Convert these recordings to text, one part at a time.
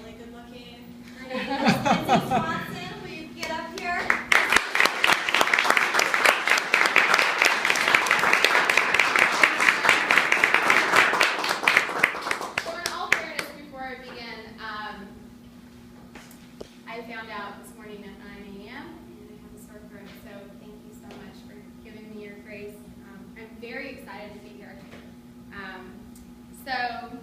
really good looking. Her name is Lindsay Swanson. Will you get up here? So in all fairness, before I begin, I found out this morning at 9 a.m. and I have a sore throat, so thank you so much for giving me your grace. I'm very excited to be here. So,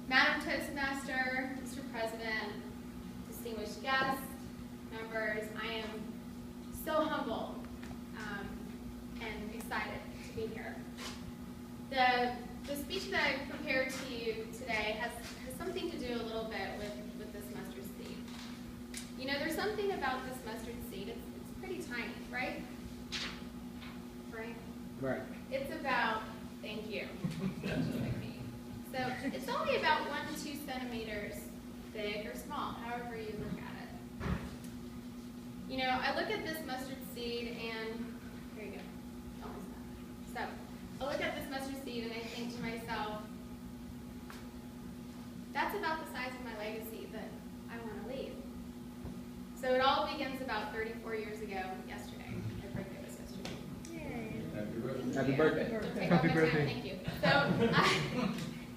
Madam Toastmaster, Mr. President, distinguished guests, members, I am so humble and excited to be here. The speech that I prepared to you today has something to do a little bit with this mustard seed. You know, there's something about this mustard seed. It's pretty tiny, right? Right? Right. It's about, thank you. So it's only about 1 to 2 centimeters big or small, however you look at it. You know, I look at this mustard seed and, here you go, almost done. So I look at this mustard seed and I think to myself, that's about the size of my legacy that I want to leave. So it all begins about 34 years ago yesterday. My birthday was yesterday. Yay. Happy birthday. Okay, Happy one more birthday. time, thank you. So,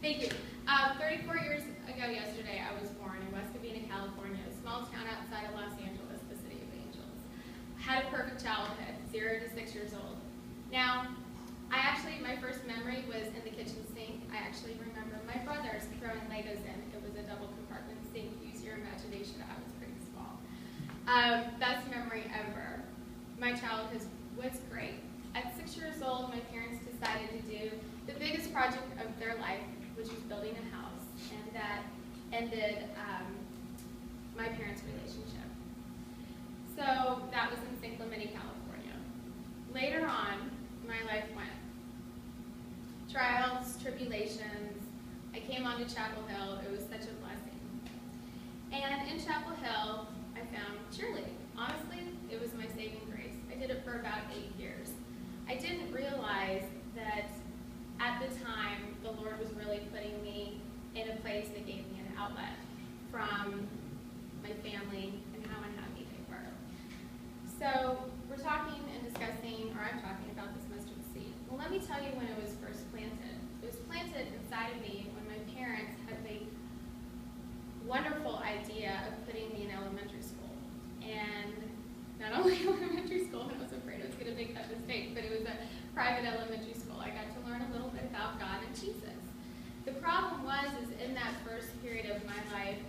thank you. 34 years ago yesterday, I was born in West Covina, California, a small town outside of Los Angeles, the city of angels. Had a perfect childhood, 0 to 6 years old. Now, my first memory was in the kitchen sink. I actually remember my brothers throwing Legos in. It was a double compartment sink. Use your imagination. I was pretty small. Best memory ever. My childhood was great. At 6 years old, my parents decided to do the biggest project of their life, which was building a house, and that ended my parents' relationship. So that was in San Clemente, California. Later on, my life went. Trials, tribulations. I came onto Chapel Hill. It was such a blessing. And in Chapel Hill, I found cheerleading. Honestly, it was my saving grace. I did it for about 8 years. I didn't realize that at the time, the Lord was really putting me in a place that gave me an outlet from my family and how unhappy they were. So we're talking and discussing, or I'm talking about this mustard seed. Well, let me tell you when it was first planted. It was planted inside of me when my parents had the wonderful idea of putting me in elementary school. And not only elementary school, I was afraid I was going to make that mistake, but it was a private elementary school. I got to learn a little bit about God and Jesus. The problem was, is in that first period of my life,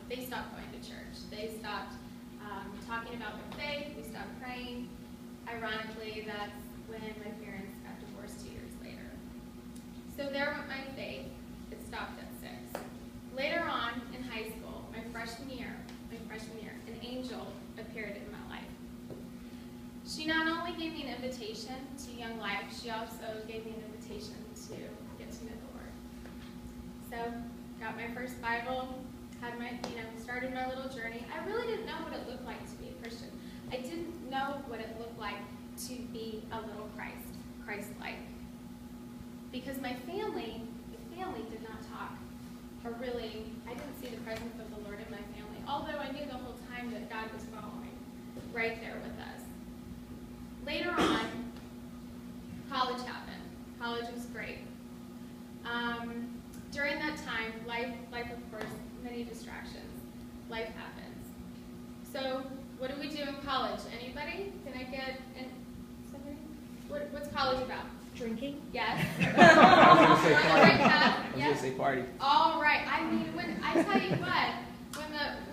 they stopped going to church. They stopped talking about their faith. We stopped praying. Ironically, that's when my parents got divorced 2 years later. So there went my faith. It stopped at 6. Later on in high school, my freshman year, an angel appeared in my life. She not only gave me an invitation to young life, she also gave me an invitation to get to know the Lord. So, got my first Bible, had my, started my little journey. I really didn't know what it looked like to be a Christian. I didn't know what it looked like to be a little Christ-like. Because my family, did not talk. Or really, I didn't see the presence of the Lord in my family. Although I knew the whole time that God was following right there with us. Later on, college happened. College was great. During that time, life of course, many distractions. Life happens. So, what do we do in college? Anybody? Can I get somebody? What's college about? Drinking? Yes. I was going to say party. I was going to say party. All right. I mean, when I tell you what,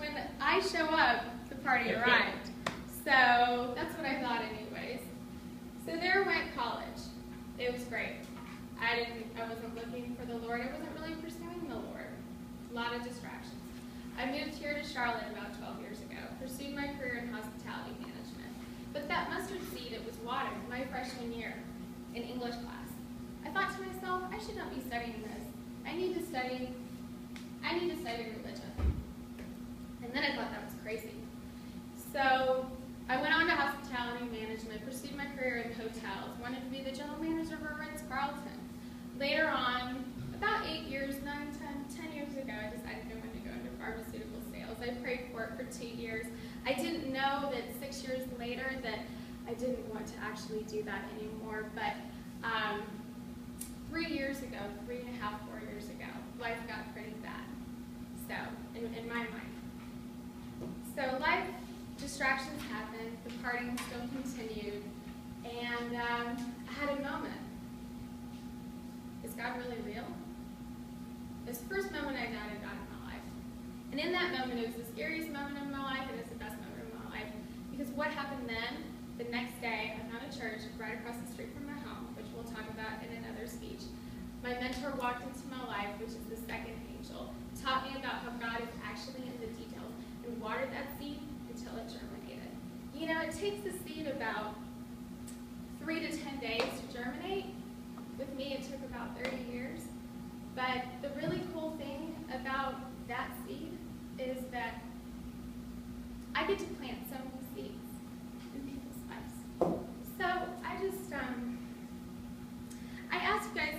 when I show up, the party arrived. So that's what I thought, anyways. So there went college. It was great. I wasn't looking for the Lord. I wasn't really pursuing the Lord. A lot of distractions. I moved here to Charlotte about 12 years ago. Pursued my career in hospitality management. But that mustard seed, it was watered my freshman year in English class. I thought to myself, I should not be studying this. I need to study religion. And then I thought that was crazy. So I went on to hospitality management, pursued my career in hotels, wanted to be the general manager of a Ritz-Carlton. Later on, about 8 years, 10 years ago, I decided I wanted to go into 2 years. I didn't know that 6 years later that I didn't want to actually do that anymore, but 3 years ago, 3.5, 4 years ago, life got pretty bad, so, in my mind. So life distractions happened, the partying still continued, and I had a moment. Is God really real? This first moment I doubted God in my life. And in that moment, it was the scariest moment of my life, and it's the best moment of my life. Because what happened then, the next day, I found a church right across the street from my home, which we'll talk about in another speech. My mentor walked into my life, which is the second angel, taught me about how God is actually in the details, and watered that seed until it germinated. You know, it takes a seed about 3 to 10 days to germinate. With me, it took about 30 years. But the really cool thing about that seed is that I get to plant so many seeds in people's lives. So I ask you guys,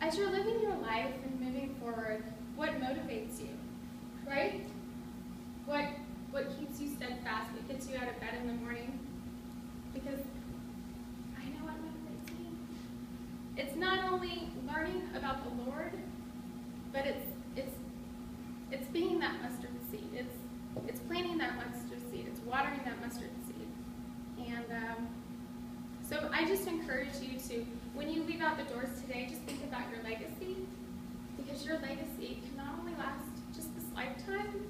as you're living your life and moving forward, what motivates you, right? What keeps you steadfast? What gets you out of bed in the morning? Because I know what motivates me. It's not only learning about the Lord, but it's being that mustard seed. It's planting that mustard seed. It's watering that mustard seed. And so I just encourage you to, when you leave out the doors today, just think about your legacy, because your legacy can not only last just this lifetime,